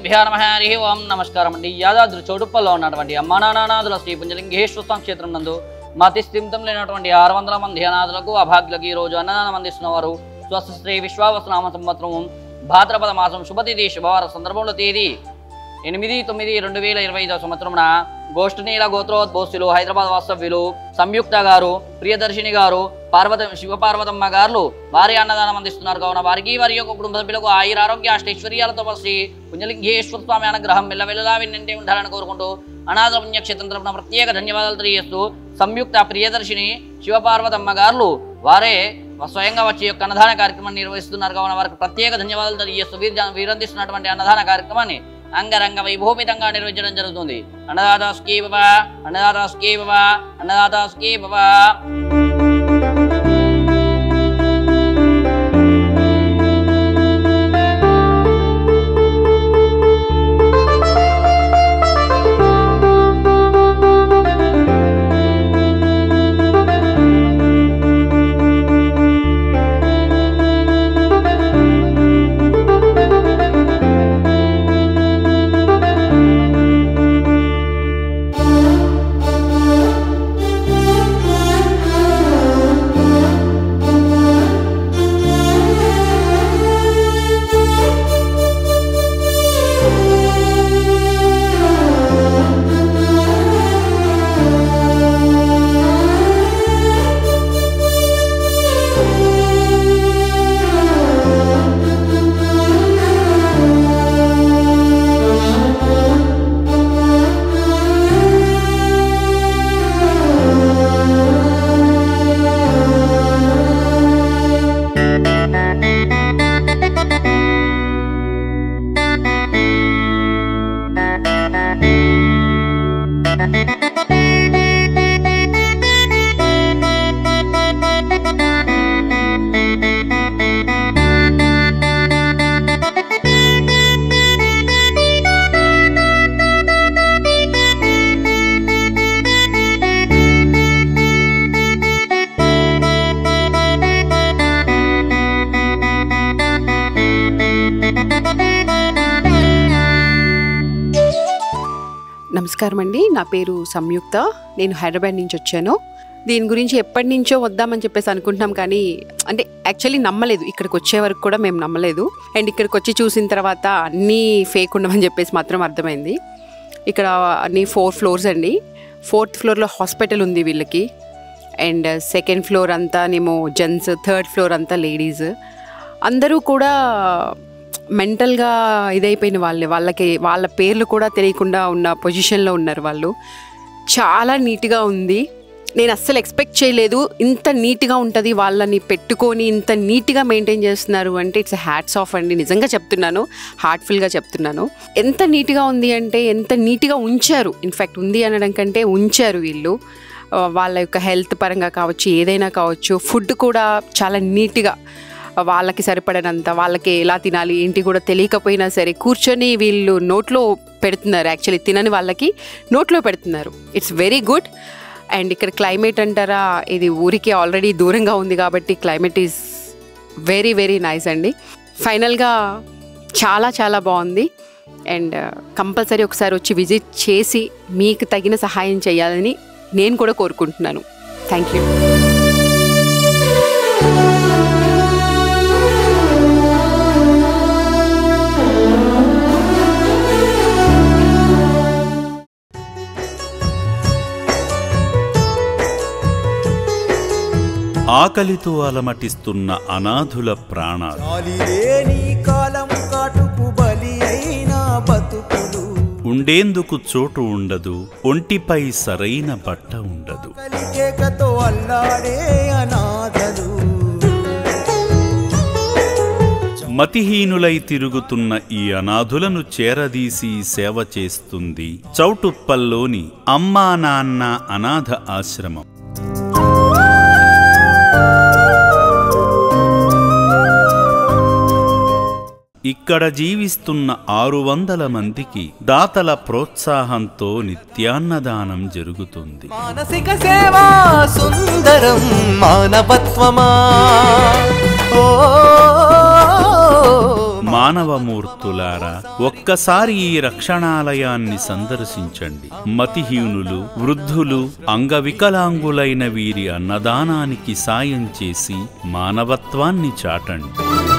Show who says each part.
Speaker 1: శ్రీగురుభ్యో నమః. హరి ఓం. నమస్కారం అండి. యాదాద్రి చౌటుప్పల్లో ఉన్నటువంటి అమ్మానానాథుల శ్రీ పుంజలింగేశ్వర క్షేత్రం నందు మతి స్థిమితం లేనటువంటి 600 మంది అనాథులకు అభాగ్యులకు ఈరోజు అన్నదానం అందిస్తున్న వారు స్వస్తి శ్రీ విశ్వావసనామ సంవత్సరం భాద్రపద మాసం శుభతిథి శుభవార సందర్భంలో తేదీ 8/9/2025 సంవత్సరమున గోష్ఠనీల గోత్రోద్భోస్తులు హైదరాబాద్ వాస్తవ్యులు సంయుక్త గారు, ప్రియదర్శిని గారు, శివపార్వతమ్మ గారు వారి అన్నదానం అందిస్తున్నారు. కావున వారికి వారి యొక్క కుటుంబ సభ్యులకు ఆయురారోగ్య అష్టైశ్వర్యాలతో శ్రీ పుంజలింగేశ్వర స్వామి అనుగ్రహం మెల్లవెల్లలా విన్నంటే ఉండాలని కోరుకుంటూ అనాథ పుణ్యక్షేత్రం తరపున ప్రత్యేక ధన్యవాదాలు తెలియజేస్తూ సంయుక్త, ప్రియదర్శిని, శివపార్వతమ్మ గారు వారే స్వయంగా వచ్చి యొక్క అన్నదాన కార్యక్రమాన్ని నిర్వహిస్తున్నారు. కావున వారికి ప్రత్యేక ధన్యవాదాలు తెలియజేస్తూ వీరందిస్తున్నటువంటి అన్నదాన కార్యక్రమాన్ని అంగరంగ వైభూమితంగా నిర్వహించడం జరుగుతుంది. అన్నదాదాస్కి బాబా, అన్నదాదాస్కి బాబా, అన్నదాదాస్కి బాబా.
Speaker 2: నమస్కారం అండి. నా పేరు సంయుక్త. నేను హైదరాబాద్ నుంచి వచ్చాను. దీని గురించి ఎప్పటి నుంచో వద్దామని చెప్పేసి అనుకుంటున్నాం, కానీ అంటే యాక్చువల్లీ నమ్మలేదు. ఇక్కడికి వచ్చే వరకు కూడా మేము నమ్మలేదు. అండ్ ఇక్కడికి వచ్చి చూసిన తర్వాత అన్నీ ఫేక్ ఉండమని చెప్పేసి మాత్రం అర్థమైంది. ఇక్కడ అన్ని 4 ఫ్లోర్స్ అండి. 4th ఫ్లోర్లో హాస్పిటల్ ఉంది వీళ్ళకి. అండ్ 2nd ఫ్లోర్ అంతానేమో జెంట్స్, 3rd ఫ్లోర్ అంతా లేడీస్. అందరూ కూడా మెంటల్గా ఇదైపోయిన వాళ్ళ పేర్లు కూడా తెలియకుండా ఉన్న పొజిషన్లో ఉన్నారు వాళ్ళు. చాలా నీట్గా ఉంది. నేను అస్సలు ఎక్స్పెక్ట్ చేయలేదు ఇంత నీట్గా ఉంటుంది. వాళ్ళని పెట్టుకొని ఇంత నీట్గా మెయింటైన్ చేస్తున్నారు అంటే ఇట్స్ హ్యాట్స్ ఆఫ్ అండి. నిజంగా చెప్తున్నాను, హార్ట్ఫుల్గా చెప్తున్నాను. ఎంత నీట్గా ఉంది అంటే ఎంత నీట్గా ఉంచారు. ఇన్ఫ్యాక్ట్ ఉంది అనడం కంటే ఉంచారు వీళ్ళు. వాళ్ళ యొక్క హెల్త్ పరంగా కావచ్చు, ఏదైనా కావచ్చు. ఫుడ్ కూడా చాలా నీట్గా వాళ్ళకి సరిపడనంత, వాళ్ళకి ఎలా తినాలి ఏంటి కూడా తెలియకపోయినా సరే కూర్చొని వీళ్ళు నోట్లో పెడుతున్నారు. యాక్చువల్లీ తినని వాళ్ళకి నోట్లో పెడుతున్నారు. It's very good. అండ్ ఇక్కడ క్లైమేట్ అంటారా, ఇది ఊరికి ఆల్రెడీ దూరంగా ఉంది కాబట్టి climate is very very nice అండి. ఫైనల్గా చాలా చాలా బాగుంది. అండ్ కంపల్సరీ ఒకసారి వచ్చి విజిట్ చేసి మీకు తగిన సహాయం చేయాలని నేను కూడా కోరుకుంటున్నాను. Thank you.
Speaker 3: ఆకలితో అలమటిస్తున్న అనాథుల ప్రాణాలు, ఉండేందుకు చోటు ఉండదు, ఒంటిపై సరైన బట్ట ఉండదు. మతిహీనులై తిరుగుతున్న ఈ అనాథులను చేరదీసి సేవ చేస్తుంది చౌటుప్పల్లోని అమ్మా నాన్న అనాథ ఆశ్రమం. ఇక్కడ జీవిస్తున్న 600 మందికి దాతల ప్రోత్సాహంతో నిత్యాన్నదానం జరుగుతుంది.
Speaker 4: మానసిక సేవా సుందరం మానవత్వమా
Speaker 3: మానవమూర్తులారా, ఒక్కసారి ఈ రక్షణాలయాన్ని సందర్శించండి. మతిహీనులు, వృద్ధులు, అంగవికలాంగులైన వీరి అన్నదానానికి సాయం చేసి మానవత్వాన్ని చాటండి.